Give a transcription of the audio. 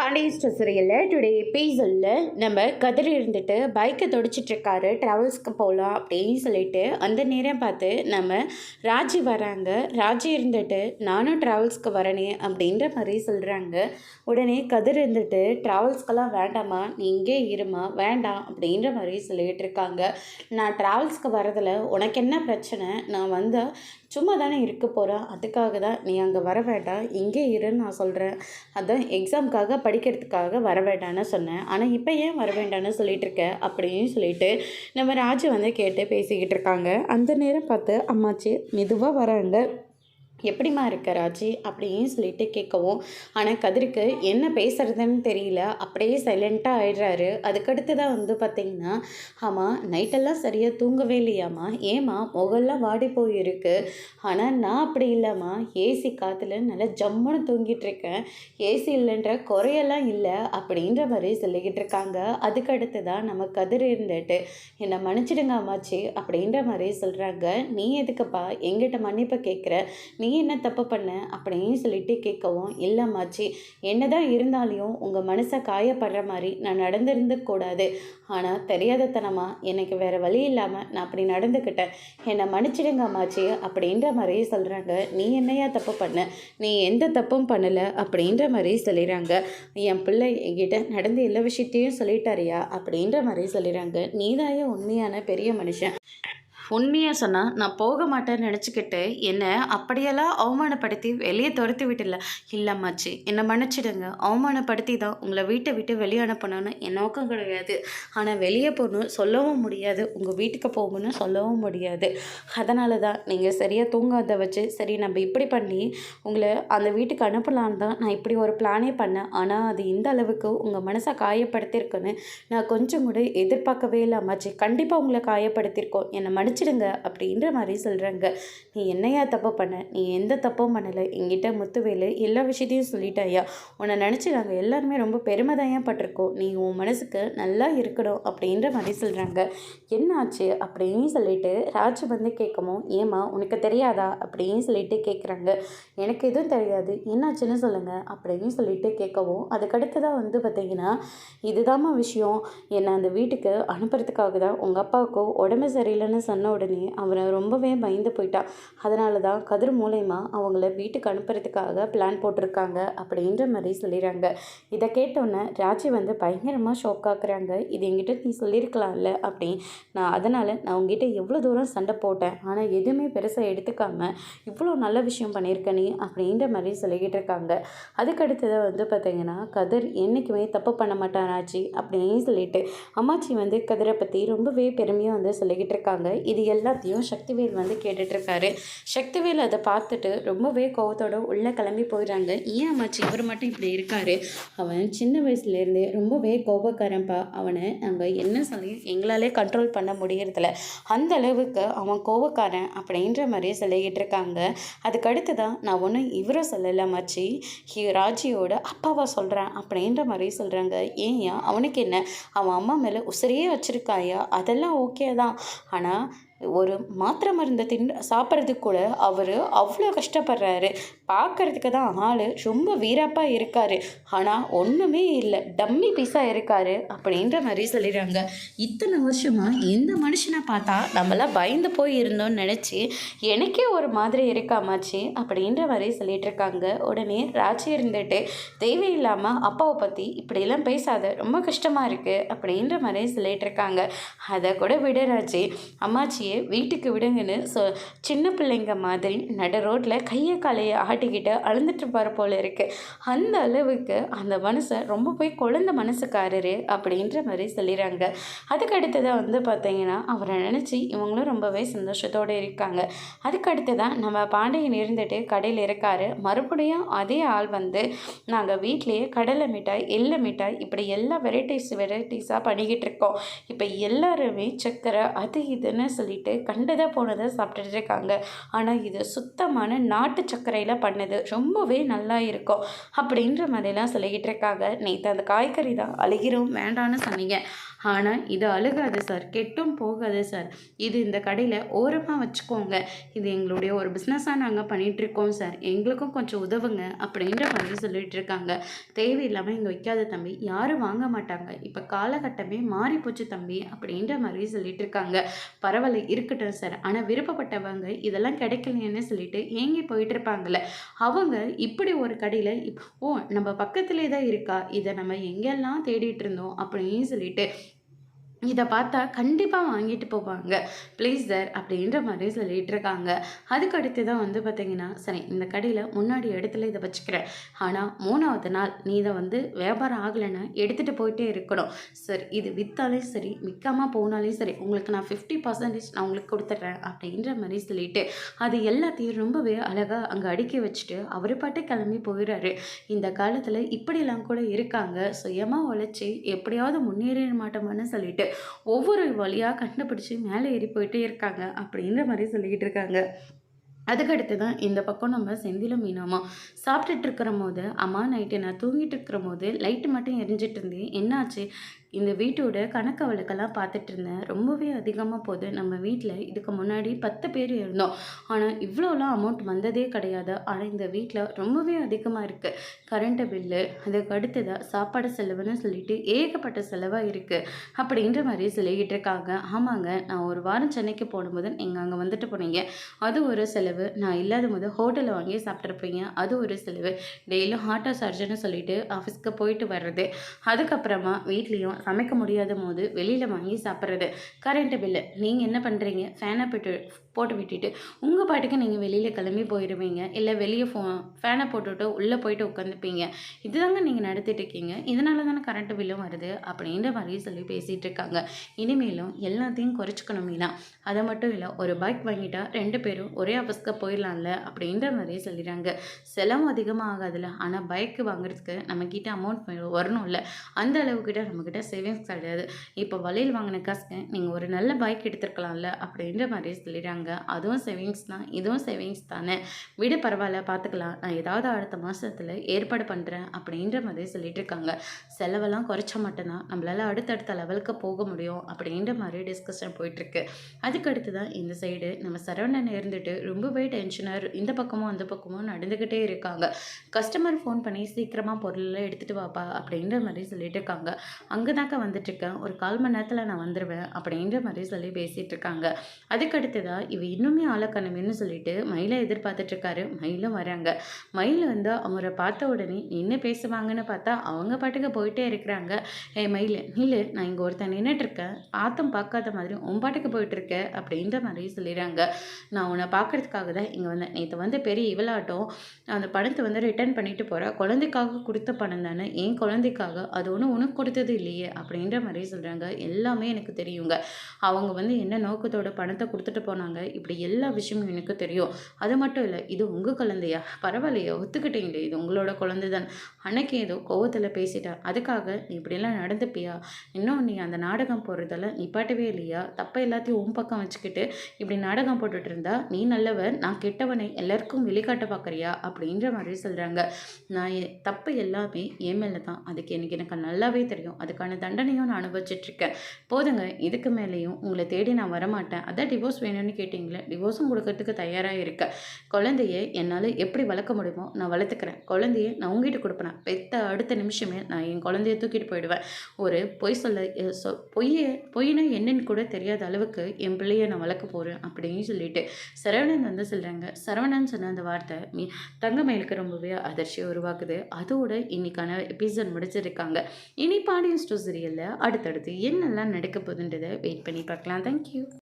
Pandian store சீரியலில் today எபிசோடில் நம்ம கதிர் இருந்துட்டு பைக்கை துடிச்சிட்ருக்காரு, ட்ராவல்ஸ்க்கு போகலாம் அப்படின்னு சொல்லிட்டு. அந்த நேரம் பார்த்து நம்ம ராஜி வராங்க. ராஜி இருந்துட்டு நானும் ட்ராவல்ஸ்க்கு வரனே அப்படின்ற மாதிரி சொல்கிறாங்க. உடனே கதிர் இருந்துட்டு ட்ராவல்ஸ்க்கெல்லாம் வேண்டாமா, நீ இங்கே இருமா, வேண்டாம் அப்படின்ற மாதிரி சொல்லிகிட்டு இருக்காங்க. நான் ட்ராவல்ஸ்க்கு வரதில் உனக்கு என்ன பிரச்சனை? நான் வந்தால் சும்மா தானே இருக்க போகிறேன், அதுக்காக தான் நீ அங்கே வர வேண்டாம், இங்கே இருன்னு நான் சொல்கிறேன். அதான் எக்ஸாமுக்காக படிக்கிறதுக்காக வர வேண்டான்னு சொன்னேன், ஆனால் இப்போ ஏன் வர வேண்டான்னு சொல்லிட்டு இருக்க அப்படின்னு சொல்லிட்டு நம்ம ராஜு வந்து கேட்டு பேசிக்கிட்டு இருக்காங்க. அந்த நேரம் பார்த்து அம்மாச்சி மெதுவாக வராங்க. எப்படிம்மா இருக்க ராஜி அப்படின்னு சொல்லிட்டு கேட்கவும், ஆனால் கதிருக்கு என்ன பேசுகிறதுன்னு தெரியல, அப்படியே சைலண்ட்டாக ஆயிடுறாரு. அதுக்கடுத்து தான் வந்து பார்த்திங்கன்னா, ஆமாம் நைட்டெல்லாம் சரியாக தூங்கவே இல்லையாம்மா, ஏம்மா முகெல்லாம் வாடி போயிருக்கு, ஆனால் நான் அப்படி இல்லைம்மா, ஏசி காற்றுல நல்லா ஜம்முன்னு தூங்கிட்டுருக்கேன், ஏசி இல்லைன்ற குறையெல்லாம் இல்லை அப்படின்ற மாதிரி சொல்லிக்கிட்டு இருக்காங்க. அதுக்கடுத்து தான் நம்ம கதிர் இருந்துட்டு என்னை மன்னிச்சிடுங்க அம்மாச்சி அப்படின்ற மாதிரி சொல்கிறாங்க. நீ எதுக்குப்பா எங்கிட்ட மன்னிப்பை கேட்குற, நீ என்ன தப்பு பண்ண அப்படின்னு சொல்லிட்டு கேட்கவும், இல்லைம்மாச்சி என்னதான் இருந்தாலையும் உங்கள் மனசை காயப்படுற மாதிரி நான் நடந்திருந்துக்கூடாது, ஆனால் தெரியாதத்தனமா எனக்கு வேறு வழி இல்லாமல் நான் அப்படி நடந்துக்கிட்டேன், என்னை மன்னிச்சிடுங்க அம்மாச்சி அப்படின்ற மாதிரி சொல்கிறாங்க. நீ என்னையா தப்பு பண்ண, நீ எந்த தப்பும் பண்ணலை அப்படின்ற மாதிரி சொல்லிடுறாங்க. என் பிள்ளை என்கிட்ட நடந்த எல்லா விஷயத்தையும் சொல்லிட்டாரியா அப்படின்ற மாதிரி சொல்லிடுறாங்க. நீதாயே உண்மையான பெரிய மனுஷன், உண்மையாக சொன்னால் நான் போக மாட்டேன்னு நினச்சிக்கிட்டு என்னை அப்படியெல்லாம் அவமானப்படுத்தி வெளியே துரத்தி விட்டுல. இல்லம்மாச்சி என்னை மன்னிச்சிடுங்க, அவமானப்படுத்தி தான் உங்களை வீட்டை விட்டு வெளியே அனுப்பணும்னு என் நோக்கம் கிடையாது, ஆனால் வெளியே போகணும் சொல்லவும் முடியாது, உங்கள் வீட்டுக்கு போகணும்னு சொல்லவும் முடியாது, அதனால தான் நீங்கள் சரியாக தூங்காத வச்சு சரி நம்ம இப்படி பண்ணி உங்களை அந்த வீட்டுக்கு அனுப்பலான்னு தான் நான் இப்படி ஒரு பிளானே பண்ணேன், ஆனால் அது இந்த அளவுக்கு உங்கள் மனசை காயப்படுத்தியிருக்குன்னு நான் கொஞ்சம் கூட எதிர்பார்க்கவே இல்லை அம்மாச்சி, கண்டிப்பாக உங்களை காயப்படுத்தியிருக்கோம், என்னை மன்னிச்சிடுங்க அப்படின்ற மாதிரி சொல்கிறாங்க. நீ என்னையா தப்பு பண்ண, நீ எந்த தப்பும் பண்ணலை, என்கிட்ட முத்துவேலு எல்லா விஷயத்தையும் சொல்லிட்டாயா, உன்னை நினச்சி நாங்கள் எல்லாருமே ரொம்ப பெருமைதாயா பட்டிருக்கோம், நீ உன் மனசுக்கு நல்லா இருக்கணும் அப்படின்ற மாதிரி சொல்கிறாங்க. என்ன ஆச்சு அப்படின்னு சொல்லிட்டு ராஜு வந்து கேட்கவும், ஏம்மா உனக்கு தெரியாதா அப்படின்னு சொல்லிட்டு கேட்குறாங்க. எனக்கு எதுவும் தெரியாது, என்னாச்சுன்னு சொல்லுங்கள் அப்படின்னு சொல்லிட்டு கேட்கவும், அதுக்கடுத்து தான் வந்து பார்த்திங்கன்னா, இதுதாம்மா விஷயம், என்னை அந்த வீட்டுக்கு அனுப்புறதுக்காக தான் உங்கள் அப்பாவுக்கோ உடம்பு சரியில்லைன்னு சொன்ன உடனே அவரை ரொம்பவே பயந்து போயிட்டா, அதனால தான் கதிர் மூலயமா அவங்கள வீட்டுக்கு அனுப்புறதுக்காக பிளான் போட்டிருக்காங்க அப்படின்ற மாதிரி சொல்லிடுறாங்க. இதை கேட்டோன்னே ராஜி வந்து பயங்கரமாக ஷாக் ஆக்குறாங்க. இது என்கிட்ட நீ சொல்லியிருக்கலாம்ல அப்படின்னு, அதனால் நான் உங்ககிட்ட எவ்வளோ தூரம் சண்டை போட்டேன், ஆனால் எதுவுமே பெருசாக எடுத்துக்காமல் இவ்வளோ நல்ல விஷயம் பண்ணியிருக்க நீ அப்படின்ற மாதிரி சொல்லிக்கிட்டு இருக்காங்க. அதுக்கடுத்ததை வந்து பார்த்திங்கன்னா, கதிர் என்றைக்குமே தப்பு பண்ண மாட்டான் ராஜி அப்படின்னு சொல்லிட்டு அம்மாச்சி வந்து கதிரை பற்றி ரொம்பவே பெருமையாக வந்து சொல்லிக்கிட்டு இருக்காங்க. இது எல்லாத்தையும் சக்திவேல் வந்து கேட்டுட்ருக்காரு. சக்திவேல் அதை பார்த்துட்டு ரொம்பவே கோவத்தோடு உள்ளே கிளம்பி போயிடுறாங்க. ஏன் அம்மாச்சி இவர் மட்டும் இப்படி இருக்காரு, அவன் சின்ன வயசுலேருந்தே ரொம்பவே கோபக்காரன்ப்பா, அவனை நாங்கள் என்ன சொல்லி எங்களாலே கண்ட்ரோல் பண்ண முடியறதில்ல, அந்த அளவுக்கு அவன் கோபக்காரன் அப்படின்ற மாதிரி சொல்லிக்கிட்டு இருக்காங்க. அதுக்கடுத்து தான் நான் ஒன்றும் இவரை சொல்லலை அம்மாச்சி, ராஜியோட அப்பாவா சொல்கிறேன் அப்படின்ற மாதிரி சொல்கிறாங்க. ஏன்யா அவனுக்கு என்ன, அவன் அம்மா மேலே உசிரியே வச்சுருக்காயா, அதெல்லாம் ஓகே தான், ஆனால் ஒரு மாத்திரை மருந்து சாப்பிட்றதுக்கு கூட அவர் அவ்வளோ கஷ்டப்படுறாரு, பார்க்குறதுக்கு தான் ஆள் ரொம்ப வீராப்பாக இருக்கார், ஆனால் ஒன்றுமே இல்லை, டம்மி பீஸாக இருக்கார் அப்படின்ற மாதிரி சொல்லிடுறாங்க. இத்தனை வருஷமாக இந்த மனுஷனை பார்த்தா நம்மளாம் பயந்து போய் இருந்தோம்னு நினச்சி எனக்கே ஒரு மாதிரி இருக்காமாச்சு அப்படின்ற மாதிரி சொல்லிட்டு இருக்காங்க. உடனே ராஜி இருந்துட்டு தேவையில்லாமல் அப்பாவை பற்றி இப்படியெல்லாம் பேசாத, ரொம்ப கஷ்டமாக இருக்குது அப்படின்ற மாதிரி சொல்லிட்டு இருக்காங்க. அதை கூட விட ராஜி, அம்மாச்சி வீட்டுக்கு விடுங்கன்னு சின்ன பிள்ளைங்க மாதிரி நட ரோட்டில் கையை காலையை ஆட்டிக்கிட்டு அழுந்துட்டு போகிற போல இருக்குது, அந்த அளவுக்கு அந்த மனசை ரொம்ப போய் குழந்த மனசுக்காரரு அப்படின்ற மாதிரி சொல்லிடுறாங்க. அதுக்கு அடுத்ததாக வந்து பார்த்திங்கன்னா, அவரை நினச்சி இவங்களும் ரொம்பவே சந்தோஷத்தோடு இருக்காங்க. அதுக்கு அடுத்ததான் நம்ம பாண்டியன் இருந்துட்டு கடையில் இருக்காரு. மறுபடியும் அதே ஆள் வந்து நாங்கள் வீட்லேயே கடலை மிட்டாய், எள்ளு மிட்டாய் இப்படி எல்லா வெரைட்டிஸாக பண்ணிக்கிட்டு இருக்கோம், இப்போ எல்லாருமே சக்கரை அது இதுன்னு சொல்லிட்டு சொல்லிட்டு கண்டதை போனதை சாப்பிட்டுட்டு இருக்காங்க. ஆனால் இது சுத்தமான நாட்டு சர்க்கரையில் பண்ணது, ரொம்பவே நல்லா இருக்கும் அப்படின்ற மாதிரிலாம் சொல்லிக்கிட்டு இருக்காங்க. நேற்று அந்த காய்கறி தான் அழுகிரும் வேண்டான்னு சொன்னீங்க, ஆனால் இது அழுகாது சார், கெட்டும் போகாது சார். இது இந்த கடையில் ஓரமாக வச்சுக்கோங்க, இது எங்களுடைய ஒரு பிஸ்னஸாக நாங்கள் பண்ணிகிட்ருக்கோம் சார், எங்களுக்கும் கொஞ்சம் உதவுங்க அப்படின்ற மாதிரி சொல்லிகிட்டு இருக்காங்க. தேவையில்லாமல் இங்கே வைக்காத தம்பி, யாரும் வாங்க மாட்டாங்க, இப்போ காலகட்டமே மாறி போச்சு தம்பி அப்படின்ற மாதிரி சொல்லிட்டு இருக்காங்க. பரவாயில்ல இருக்கட்டும் சார், ஆனால் விருப்பப்பட்டவங்க இதெல்லாம் கிடைக்கலன்னு சொல்லிட்டு ஏங்கி போயிட்டு இருப்பாங்கல்ல, அவங்க இப்படி ஒரு கடையில் ஓ நம்ம பக்கத்துலேயே தான் இருக்கா, இதை நம்ம எங்கெல்லாம் தேடிட்டு இருந்தோம் அப்படின்னு சொல்லிட்டு இதை பார்த்தா கண்டிப்பாக வாங்கிட்டு போவாங்க, ப்ளீஸ் சார் அப்படின்ற மாதிரி சொல்லிகிட்டு இருக்காங்க. அதுக்கு அடுத்து தான் வந்து பார்த்திங்கன்னா, சரி இந்த கடையில் முன்னாடி இடத்துல இதை வச்சுக்கிறேன், ஆனால் 3வது நாள் நீ இதை வந்து வியாபாரம் ஆகலைன்னா எடுத்துகிட்டு போயிட்டே இருக்கணும் சார், இது விற்றாலே சரி விற்காமல் போனாலே சரி உங்களுக்கு நான் 50% நான் உங்களுக்கு கொடுத்துட்றேன் அப்படின்ற மாதிரி சொல்லிட்டு அது எல்லாத்தையும் ரொம்பவே அழகாக அங்கே அடுக்கி வச்சுட்டு அவர் பாட்டே கிளம்பி போயிடுறாரு. இந்த காலத்தில் இப்படிலாம் கூட இருக்காங்க, சுயமாக உழைச்சி எப்படியாவது முன்னேற மாட்டோமான்னு சொல்லிட்டு ஒவ்வொரு வழியாக கண்டுபிடிச்சி மேலே ஏறி போயிட்டே இருக்காங்க அப்படின்ற மாதிரி சொல்லிக்கிட்டு இருக்காங்க. அதுக்கடுத்து தான் இந்த பக்கம் நம்ம செந்திலும் மீனாமா சாப்பிட்டுட்டு இருக்கிற போது, அம்மா நைட்டு நான் தூங்கிட்டு இருக்கிற போது லைட்டு மட்டும் எரிஞ்சிட்டு இருந்தேன், என்னாச்சு, இந்த வீட்டோட கணக்கு வழக்கெல்லாம் பார்த்துட்டு இருந்தேன், ரொம்பவே அதிகமாக போகுது, நம்ம வீட்டில் இதுக்கு முன்னாடி 10 பேர் இருந்தோம், ஆனால் இவ்வளோலாம் அமௌண்ட் வந்ததே கிடையாது, ஆனால் இந்த வீட்டில் ரொம்பவே அதிகமாக இருக்குது, கரண்ட்டு பில்லு, அதுக்கு அடுத்ததாக சாப்பாடு செலவுன்னு சொல்லிட்டு ஏகப்பட்ட செலவாக இருக்குது அப்படின்ற மாதிரி சொல்லிக்கிட்டு இருக்காங்க. ஆமாங்க, நான் ஒரு வாரம் சென்னைக்கு போடும்போது நீங்கள் அங்கே வந்துட்டு போனீங்க, அது ஒரு செலவு, நான் இல்லாத போது ஹோட்டலில் வாங்கி சாப்பிட்ருப்பீங்க, அது ஒரு செலவு, டெய்லியும் ஆட்டோ சார்ஜுன்னு சொல்லிட்டு ஆஃபீஸ்க்கு போயிட்டு வர்றது, அதுக்கப்புறமா வீட்லேயும் சமைக்க முடியாத போது வெளியில் வாங்கி சாப்பிட்றது, கரண்ட்டு பில்லு, நீங்கள் என்ன பண்ணுறீங்க, ஃபேனை போட்டு விட்டுட்டு உங்கள் பாட்டுக்கு நீங்கள் வெளியில் கிளம்பி போயிடுவீங்க, இல்லை வெளியே ஃபேனை போட்டுவிட்டு உள்ளே போயிட்டு உட்காந்துப்பீங்க, இதுதாங்க நீங்கள் நடத்திட்டு இருக்கீங்க, இதனால தானே கரண்ட்டு பில்லும் வருது அப்படின்ற மாதிரி சொல்லி பேசிகிட்டு இருக்காங்க. இனிமேலும் எல்லாத்தையும் குறைச்சிக்கணும் மீனா, அதை மட்டும் இல்லை ஒரு பைக் வாங்கிட்டா 2 பேரும் ஒரே ஆஃபீஸ்க்கு போயிடலாம்ல அப்படின்ற மாதிரியே சொல்லிடுறாங்க. செலவு அதிகமாக ஆகாதுல்ல, ஆனால் பைக்கு வாங்குறதுக்கு நம்மக்கிட்ட அமௌண்ட் வரணும்ல, அந்த அளவுக்கிட்ட நம்மக்கிட்ட சேவிங்ஸ் கிடையாது, இப்போ வளையல் வாங்கின காசுக்கு நீங்கள் ஒரு நல்ல பைக் எடுத்துருக்கலாம்ல அப்படின்ற மாதிரி சொல்லிடுறாங்க. அதுவும் சேவிங்ஸ் தான், இதுவும் சேவிங்ஸ் தானே, விட பரவாயில்ல பார்த்துக்கலாம், நான் ஏதாவது அடுத்த மாதத்தில் ஏற்பாடு பண்ணுறேன் அப்படின்ற மாதிரி சொல்லிட்டு இருக்காங்க. செலவெல்லாம் குறைச்சா மட்டும்தான் நம்மளால் அடுத்தடுத்த லெவலுக்கு போக முடியும் அப்படின்ற மாதிரி டிஸ்கஷன் போயிட்டுருக்கு. அதுக்கடுத்து தான் இந்த சைடு நம்ம சரவணன் இருந்துட்டு ரொம்பவே டென்ஷனாக இந்த பக்கமும் அந்த பக்கமும் நடந்துக்கிட்டே இருக்காங்க. கஸ்டமர் ஃபோன் பண்ணி சீக்கிரமாக பொருளெல்லாம் எடுத்துகிட்டு வாப்பா அப்படின்ற மாதிரி சொல்லிட்டு இருக்காங்க. அங்கே தாக்க வந்துட்டுருக்கேன், ஒரு 1/4 மணி நேரத்தில் நான் வந்துடுவேன் அப்படின்ற மாதிரி சொல்லி பேசிகிட்டு இருக்காங்க. அதுக்கடுத்ததாக இவ இன்னுமே ஆளக்கணுமேனு சொல்லிட்டு மயிலை எதிர்பார்த்துட்ருக்காரு. மயிலும் வராங்க. மயில் வந்து அவரை பார்த்த உடனே என்ன பேசுவாங்கன்னு பார்த்தா அவங்க பாட்டுக்கு போயிட்டே இருக்கிறாங்க. மயில் நில்லு, நான் இங்கே ஒருத்தன் நின்றுட்டுருக்கேன், பார்த்தும் பார்க்காத மாதிரி உன் பாட்டுக்கு போயிட்டுருக்க அப்படின்ற மாதிரி சொல்லிடுறாங்க. நான் உன்னை பார்க்குறதுக்காக தான் இங்கே வந்தேன், நேற்று வந்து பெரிய இவளாட்டம் அந்த பணத்தை வந்து ரிட்டர்ன் பண்ணிட்டு போகிறேன், குழந்தைக்காக கொடுத்த பணம் தானே, என் குழந்தைக்காக, அது ஒன்றும் உனக்கு கொடுத்தது இல்லையே அப்படின்ற மாதிரி சொல்கிறாங்க. எல்லாமே எனக்கு தெரியுங்க, அவங்க வந்து என்ன நோக்கத்தோட பணத்தை கொடுத்துட்டு போனாங்க, இப்படி எல்லா விஷயமும் எனக்கு தெரியும். அது மட்டும் இல்லை, இது உங்கள் குழந்தையா, பரவாயில்லையா, ஒத்துக்கிட்டீங்களே, இது உங்களோட குழந்தை தான், அன்னைக்கு ஏதோ கோவத்தில் பேசிட்டா, அதுக்காக நீ இப்படியெல்லாம் நடந்துப்பியா, இன்னும் நீ அந்த நாடகம் போடுறதெல்லாம் நிப்பாட்டவே இல்லையா, தப்பை எல்லாத்தையும் உன் பக்கம் வச்சுக்கிட்டு இப்படி நாடகம் போட்டுட்டு இருந்தா நீ நல்லவன் நான் கெட்டவனை எல்லாருக்கும் வெளிக்காட்ட பார்க்குறியா அப்படின்ற மாதிரி சொல்கிறாங்க. நான் தப்பு எல்லாமே என் மேலே தான், அதுக்கு எனக்கு நல்லாவே தெரியும், அதுக்கான தண்டனையும் நான் அனுபவிச்சிட்ருக்கேன், போதுங்க, இதுக்கு மேலேயும் உங்களை தேடி நான் வரமாட்டேன், அதான் டிவோர்ஸ் வேணும்னு கேட்டிங்களே, டிவோர்ஸும் கொடுக்கறதுக்கு தயாராக இருக்கேன், குழந்தைய என்னால் எப்படி வளர்க்க முடியுமோ நான் வளர்த்துக்கிறேன், குழந்தைய நான் உங்ககிட்ட கொடுப்பேன், பெத்த அடுத்த நிமிஷமே நான் என் குழந்தைய தூக்கிட்டு போயிடுவேன், ஒரு பொய் சொல்ல பொய்னா என்னன்னு கூட தெரியாத அளவுக்கு என் பிள்ளையை நான் வளர்க்க போகிறேன் அப்படின்னு சொல்லிட்டு சரவணன் வந்து சொல்கிறாங்க. சரவணன் சொன்ன அந்த வார்த்தை தங்கமயிலுக்கு ரொம்பவே அதிர்ச்சியை உருவாக்குது. அதோட இன்னைக்கான எபிசோட் முடிச்சிருக்காங்க. இனி பாண்டியன் ஸ்டோர் சீரியலில் அடுத்தடுத்து என்னெல்லாம் நடக்க போகுதுன்றதை வெயிட் பண்ணி பார்க்கலாம். தேங்க்யூ.